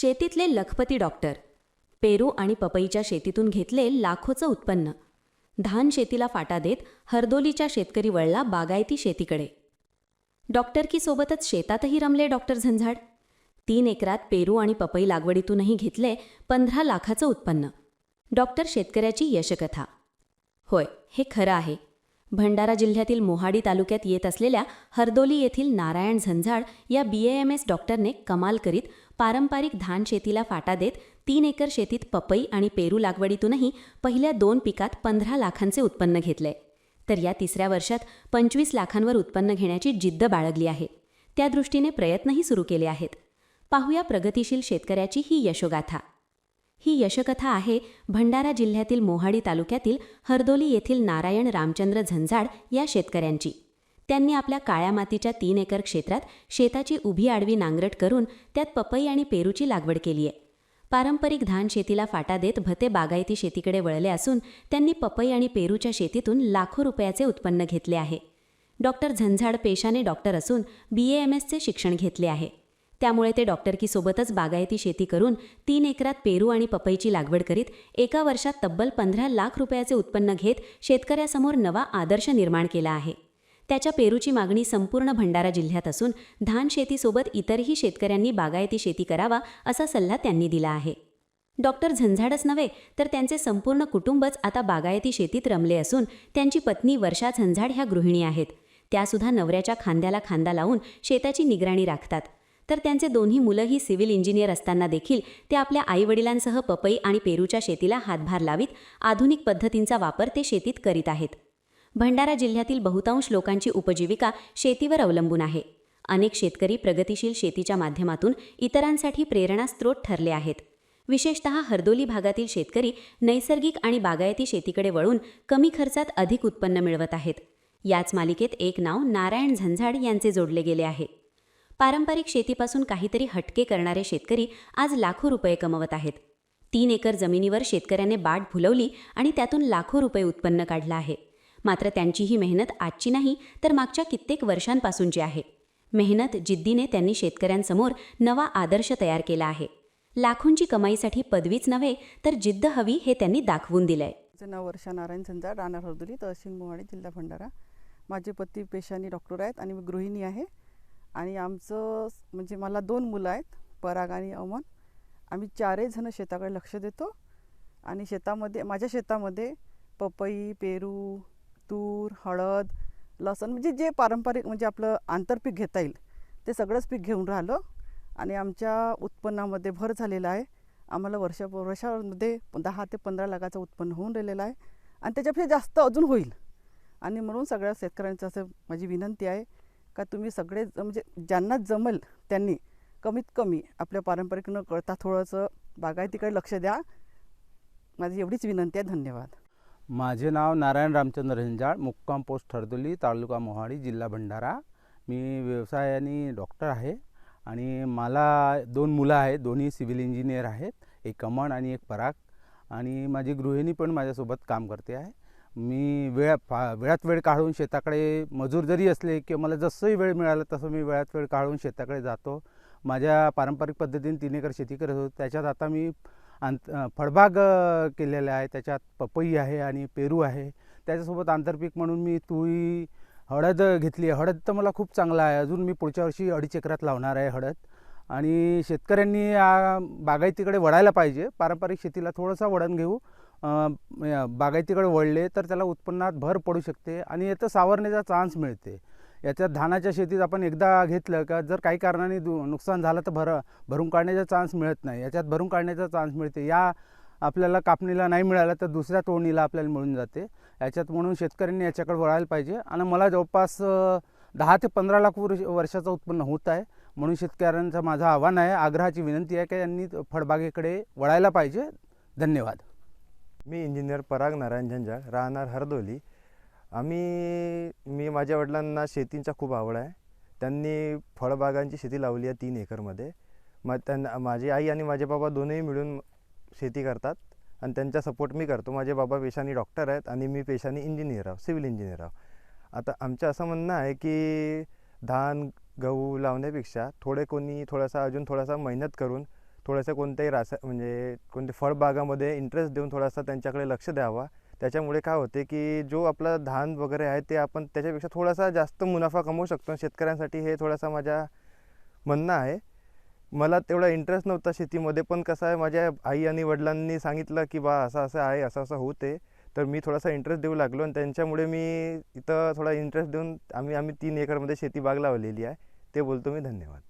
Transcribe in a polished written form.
शेतीतले लखपती डॉक्टर. पेरू आणि पपईच्या शेतीतून घेतले लाखोचं उत्पन्न. धान शेतीला फाटा देत हरदोलीच्या शेतकरी वळला बागायती शेतीकडे. डॉक्टरकीसोबतच शेतातही रमले डॉक्टर झंझाड. 3 एकरात पेरू आणि पपई लागवडीतूनही घेतले 15 लाखाचं उत्पन्न. डॉक्टर शेतकऱ्याची यशकथा. होय, हे खरं आहे. भंडारा जिल्ह्यातील मोहाडी तालुक्यात येत असलेल्या हरदोली येथील नारायण झंझाड या BAMS डॉक्टरने कमाल करीत पारंपरिक धान शेतीला फाटा देत 3 एकर शेतीत पपई आणि पेरू लागवडीतूनही पहिल्या 2 पिकात 15 लाखांचे उत्पन्न घेतले. तर या 3ऱ्या वर्षात 25 लाखांवर उत्पन्न घेण्याची जिद्द बाळगली आहे. त्या दृष्टीने प्रयत्नही सुरू केले आहेत. पाहूया प्रगतिशील शेतकऱ्याची ही यशोगाथा. ही यशकथा आहे भंडारा जिल्ह्यातील मोहाडी तालुक्यातील हरदोली येथील नारायण रामचंद्र झंझाड या शेतकऱ्यांची. त्यांनी आपल्या काळ्या मातीच्या 3 एकर क्षेत्रात शेताची उभी आडवी नांगरट करून त्यात पपई आणि पेरूची लागवड केली आहे. पारंपरिक धान शेतीला फाटा देत भते बागायती शेतीकडे वळले असून त्यांनी पपई आणि पेरूच्या शेतीतून लाखो रुपयाचे उत्पन्न घेतले आहे. डॉक्टर झंझाड पेशाने डॉक्टर असून BAMSचे शिक्षण घेतले आहे. त्यामुळे ते डॉक्टरकीसोबतच बागायती शेती करून 3 एकरात पेरू आणि पपईची लागवड करीत एका वर्षात तब्बल 15 लाख रुपयाचे उत्पन्न घेत शेतकऱ्यासमोर नवा आदर्श निर्माण केला आहे. त्याच्या पेरूची मागणी संपूर्ण भंडारा जिल्ह्यात असून धान शेतीसोबत इतरही शेतकऱ्यांनी बागायती शेती करावा असा सल्ला त्यांनी दिला आहे. डॉक्टर झंझाडच नव्हे तर त्यांचे संपूर्ण कुटुंबच आता बागायती शेतीत रमले असून त्यांची पत्नी वर्षा झंझाड ह्या गृहिणी आहेत. त्यासुद्धा नवऱ्याच्या खांद्याला खांदा लावून शेताची निगराणी राखतात. तर त्यांचे दोन्ही मुलंही सिव्हिल इंजिनियर असताना देखील ते आपल्या आईवडिलांसह पपई आणि पेरूच्या शेतीला हातभार लावीत आधुनिक पद्धतींचा वापर ते शेतीत करीत आहेत. भंडारा जिल्ह्यातील बहुतांश लोकांची उपजीविका शेतीवर अवलंबून आहे. अनेक शेतकरी प्रगतिशील शेतीच्या माध्यमातून इतरांसाठी प्रेरणास्त्रोत ठरले आहेत. विशेषतः हरदोली भागातील शेतकरी नैसर्गिक आणि बागायती शेतीकडे वळून कमी खर्चात अधिक उत्पन्न मिळवत आहेत. याच मालिकेत एक नाव नारायण झंझाड यांचे जोडले गेले आहे. पारंपरिक शेतीपासून काहीतरी हटके करणारे शेतकरी आज लाखो रुपये कमवत आहेत. 3 एकर जमिनीवर शेतकऱ्याने बाट फुलवली आणि त्यातून लाखो रुपये उत्पन्न काढलं आहे. मात्र त्यांची ही मेहनत आजची नाही तर मागच्या कित्येक वर्षांपासूनची आहे. मेहनत जिद्दीने त्यांनी शेतकऱ्यांसमोर नवा आदर्श तयार केला आहे. लाखोंची कमाईसाठी पदवीच नव्हे तर जिद्द हवी हे त्यांनी दाखवून दिलंय. माझं नाव वर्षा नारायण झंझाड, राहणार हरदोली, तहसील मोहाडी, जिल्हा भंडारा. माझे पती पेशाने डॉक्टर आहेत आणि मी गृहिणी आहे. आणि आमचं म्हणजे मला 2 मुलं आहेत, पराग आणि अमन. आम्ही 4 जण शेताकडे लक्ष देतो आणि माझ्या शेतामध्ये पपई, पेरू, तूर, हळद, लसण म्हणजे जे पारंपरिक म्हणजे आपलं आंतरपीक घेता येईल ते सगळंच पीक घेऊन राहिलो आणि आमच्या उत्पन्नामध्ये भर झालेला आहे. आम्हाला वर्षामध्ये 10 ते 15 लाखाचं उत्पन्न होऊन राहिलेलं आहे आणि त्याच्यापेक्षा जास्त अजून होईल. आणि म्हणून सगळ्या शेतकऱ्यांचं असं माझी विनंती आहे का तुम्ही सगळे म्हणजे ज्यांना जमेल त्यांनी कमीत कमी आपल्या पारंपरिक न करता थोडंसं बागायतीकडे लक्ष द्या. माझी एवढीच विनंती आहे. धन्यवाद. माझे नाव नारायण रामचंद्र झंझाड, मुक्काम पोस्ट हरदोली, तालुका मोहाडी, जिल्हा भंडारा. मी व्यवसायाने डॉक्टर आहे आणि मला 2 मुलं आहेत. दोन्ही सिव्हिल इंजिनियर आहेत, एक अमन आणि एक पराग. आणि माझी गृहिणी पण माझ्यासोबत काम करते आहे. मी वेळात वेळ काढून शेताकडे मजूर जरी असले किंवा मला जसंही वेळ मिळाला तसं मी वेळात वेळ काढून शेताकडे जातो. माझ्या पारंपरिक पद्धतीने 3 एकर शेती करत होतो. त्याच्यात आता मी फळबाग केलेला आहे. त्याच्यात पपई आहे आणि पेरू आहे. त्याच्यासोबत आंतरपीक म्हणून मी तुरी, हळद घेतली आहे. हळद तर मला खूप चांगला आहे. अजून मी पुढच्या वर्षी 2.5 एकरात लावणार आहे हळद. आणि शेतकऱ्यांनी बागायतीकडे वळायला पाहिजे. पारंपरिक शेतीला थोडंसं वळण घेऊ, बागायतीकडे वळले तर त्याला उत्पन्नात भर पडू शकते आणि याचं सावरण्याचा चान्स मिळते. याच्यात धानाच्या शेतीत आपण एकदा घेतलं का जर काही कारणाने नुकसान झालं तर भरून काढण्याचा चान्स मिळत नाही. याच्यात भरून काढण्याचा चान्स मिळते. या आपल्याला कापणीला नाही मिळालं तर दुसऱ्या तोडणीला आपल्याला मिळून जाते. याच्यात म्हणून शेतकऱ्यांनी याच्याकडे वळायला पाहिजे. आणि मला जवळपास 10 ते 15 लाख वर्षाचं उत्पन्न होत आहे. म्हणून शेतकऱ्यांचं माझं आव्हान आहे, आग्रहाची विनंती आहे की यांनी फळबागेकडे वळायला पाहिजे. धन्यवाद. मी इंजिनियर पराग नारायण झंझाड, राहणार हरदोली. मी माझ्या वडिलांना शेतींचा खूप आवड आहे. त्यांनी फळबागांची शेती लावली आहे 3 एकरमध्ये. माझी आई आणि माझे बाबा दोन्ही मिळून शेती करतात आणि त्यांचा सपोर्ट मी करतो. माझे बाबा पेशाने डॉक्टर आहेत आणि मी पेशाने इंजिनियर आहो, सिव्हिल इंजिनियर आहो. आता आमचं असं म्हणणं आहे की धान गहू लावण्यापेक्षा कोणी थोडासा मेहनत करून थोडंसं कोणत्याही म्हणजे कोणत्या फळबागामध्ये इंटरेस्ट देऊन थोडासा त्यांच्याकडे लक्ष द्यावा. त्याच्यामुळे काय होते की जो आपला धान वगैरे आहे ते आपण त्याच्यापेक्षा थोडासा जास्त मुनाफा कमवू शकतो. शेतकऱ्यांसाठी हे थोडासा माझा म्हणणं आहे. मला तेवढा इंटरेस्ट नव्हता शेतीमध्ये, पण कसं आहे माझ्या आई आणि वडिलांनी सांगितलं की बा असं असं आहे, असं असं होते, तर मी थोडासा इंटरेस्ट देऊ लागलो आणि त्यांच्यामुळे मी इथं थोडा इंटरेस्ट देऊन आम्ही 3 एकरमध्ये शेती बाग लावलेली आहे. ते बोलतो मी. धन्यवाद.